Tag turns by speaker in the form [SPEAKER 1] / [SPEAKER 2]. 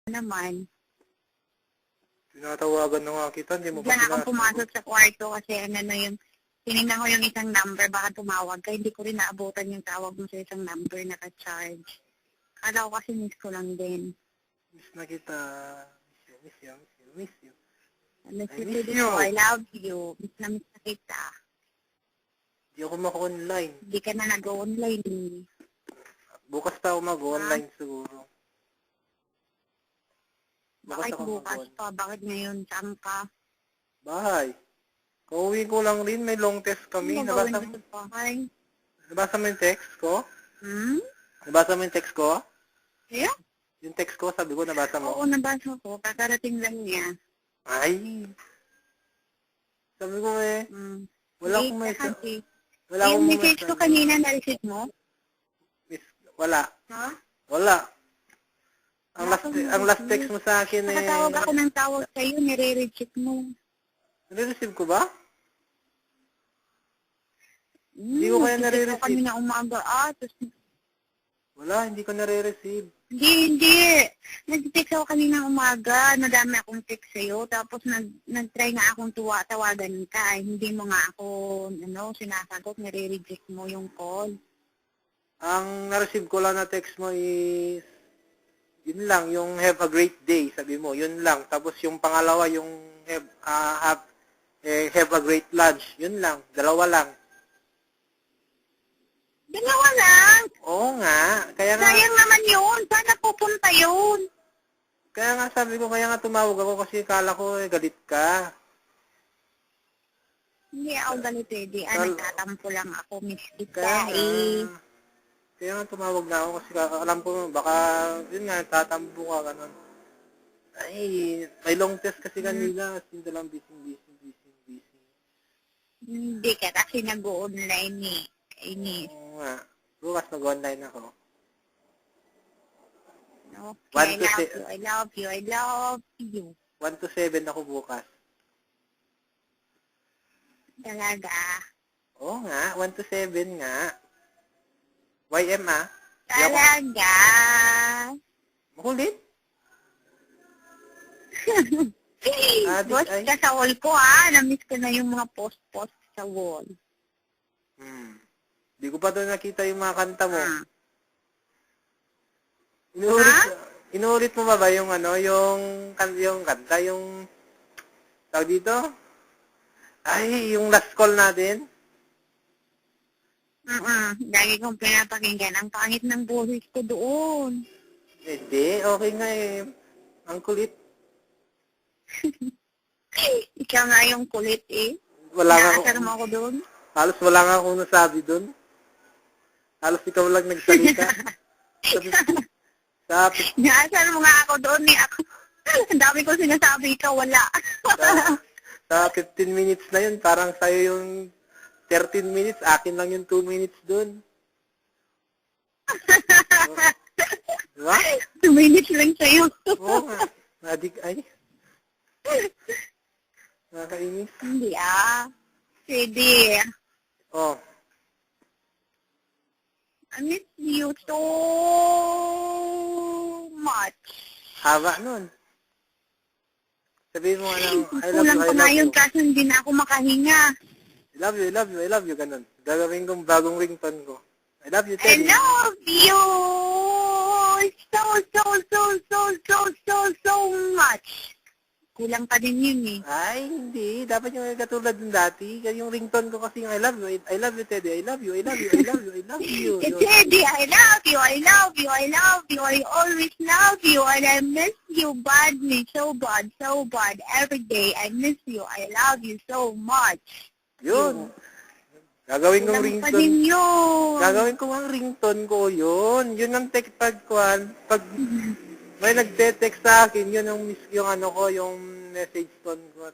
[SPEAKER 1] naman.
[SPEAKER 2] Tinatawagan na nga kita, hindi mo ba
[SPEAKER 1] Diyan akong
[SPEAKER 2] sinasagot?
[SPEAKER 1] pumasok sa kwarto kasi tinignan ko yung isang number, baka tumawag ka. Hindi ko rin naabutan yung tawag mo sa isang number naka-charge. Kala ko kasi miss ko lang din.
[SPEAKER 2] Miss na kita. Miss you.
[SPEAKER 1] Miss
[SPEAKER 2] I
[SPEAKER 1] you
[SPEAKER 2] miss
[SPEAKER 1] too.
[SPEAKER 2] you.
[SPEAKER 1] I love you. Miss na kita.
[SPEAKER 2] Hindi ako maka-online.
[SPEAKER 1] Hindi ka na nag-online eh.
[SPEAKER 2] Bukas pa ako mag-online siguro.
[SPEAKER 1] Bakit
[SPEAKER 2] ako
[SPEAKER 1] bukas
[SPEAKER 2] mag-online.
[SPEAKER 1] pa? Bakit ngayon? Saan ka?
[SPEAKER 2] Bahay. Kauwi ko lang rin, may long test kami.
[SPEAKER 1] Ano gagawin mo sa bahay?
[SPEAKER 2] Nabasa mo yung text ko?
[SPEAKER 1] Hmm?
[SPEAKER 2] Nabasa mo yung text ko?
[SPEAKER 1] Yeah?
[SPEAKER 2] Yung text ko, sabi ko, nabasa mo?
[SPEAKER 1] Oo, nabasa ko. Kakarating lang niya.
[SPEAKER 2] Ay! Sabi ko wala akong may... Wala
[SPEAKER 1] Yung
[SPEAKER 2] akong
[SPEAKER 1] message ko kanina, na-receive mo?
[SPEAKER 2] Wala.
[SPEAKER 1] Ha?
[SPEAKER 2] Wala. Ang last text mo sa akin
[SPEAKER 1] Nakatawag ako ng tawag sa'yo, nire-reject mo.
[SPEAKER 2] Nare-receive ko ba? Hindi ko kaya nare-receive.
[SPEAKER 1] Nag-text kanina umaga.
[SPEAKER 2] Wala, hindi ko nare-receive.
[SPEAKER 1] Hindi. Nag-text ako kanina umaga. Nadami akong text sa'yo. Tapos nag-try nga akong tawagan ka. Hindi mo nga ako sinasagot. Nire-reject mo yung call.
[SPEAKER 2] Ang na-receive ko lang na text mo is yun lang, yung have a great day, sabi mo, yun lang. Tapos yung pangalawa, yung have a great lunch, yun lang, dalawa lang.
[SPEAKER 1] Dalawa lang?
[SPEAKER 2] Oo nga, kaya nga...
[SPEAKER 1] Sayang naman yun, saan napupunta yun?
[SPEAKER 2] Kaya nga sabi ko, kaya nga tumawag ako kasi kala ko galit ka.
[SPEAKER 1] Hindi ako galit di. Nagtatampo lang ako, miss kita
[SPEAKER 2] Kaya nga tumawag na ako kasi alam ko baka, yun nga, tatampo ka, ganun. Ay, may long test kasi kanila, kasi lang busy.
[SPEAKER 1] Hindi ka kasi nag-online eh. Kainis.
[SPEAKER 2] Oo nga, bukas nag-online ako.
[SPEAKER 1] Okay, I love you.
[SPEAKER 2] 1 to 7 ako bukas.
[SPEAKER 1] Talaga?
[SPEAKER 2] Oo nga, 1 to 7 nga. YM
[SPEAKER 1] Talaga?
[SPEAKER 2] Makulit?
[SPEAKER 1] Boss ka sa wall ko na-miss ko na yung mga post-post sa wall.
[SPEAKER 2] Hindi ko pa doon nakita yung mga kanta mo. Inuulit mo ba yung yung kanta, yung tawag dito? Ay, yung last call natin?
[SPEAKER 1] Lagi kong pinapakinggan. Ang pangit ng boses ko doon.
[SPEAKER 2] Hindi, okay nga Ang kulit.
[SPEAKER 1] Ikaw nga yung kulit
[SPEAKER 2] Naasar
[SPEAKER 1] mo ako doon.
[SPEAKER 2] Halos wala nga akong nasabi doon. Halos ikaw lang nagsalita.
[SPEAKER 1] Naasar mo nga ako doon Ang dami ko sinasabi, ikaw wala.
[SPEAKER 2] Sa 15 minutes na yun, parang sa'yo yung 13 minutes, akin lang yung 2 minutes doon. Diba?
[SPEAKER 1] 2 minutes lang sa'yo.
[SPEAKER 2] Oo nga. Nakakainis.
[SPEAKER 1] Hindi Sige.
[SPEAKER 2] Oh.
[SPEAKER 1] I miss you so much.
[SPEAKER 2] Haba nun. Sabihin mo I love you,
[SPEAKER 1] Kulang pa
[SPEAKER 2] I love
[SPEAKER 1] ngayon
[SPEAKER 2] you.
[SPEAKER 1] kasi hindi na ako makahinga.
[SPEAKER 2] I love you, ganun. Gagawin kong bagong ringtone ko. I love you,
[SPEAKER 1] I
[SPEAKER 2] Teddy.
[SPEAKER 1] love you so much. Kulang pa din yun
[SPEAKER 2] Ay, hindi. Dapat yung katulad ng dati. Yung ringtone ko kasi yung I love you, Teddy. I love you.
[SPEAKER 1] Teddy, I love you. I always love you. And I miss you badly. So bad. Every day, I miss you. I love you so much.
[SPEAKER 2] Yun. Gagawin kong
[SPEAKER 1] Kulang pa
[SPEAKER 2] ringtone.
[SPEAKER 1] din yun.
[SPEAKER 2] Gagawin ko ang ringtone ko yun. Yun ang text pag may nagte-text sa akin, yun yung message tone ko.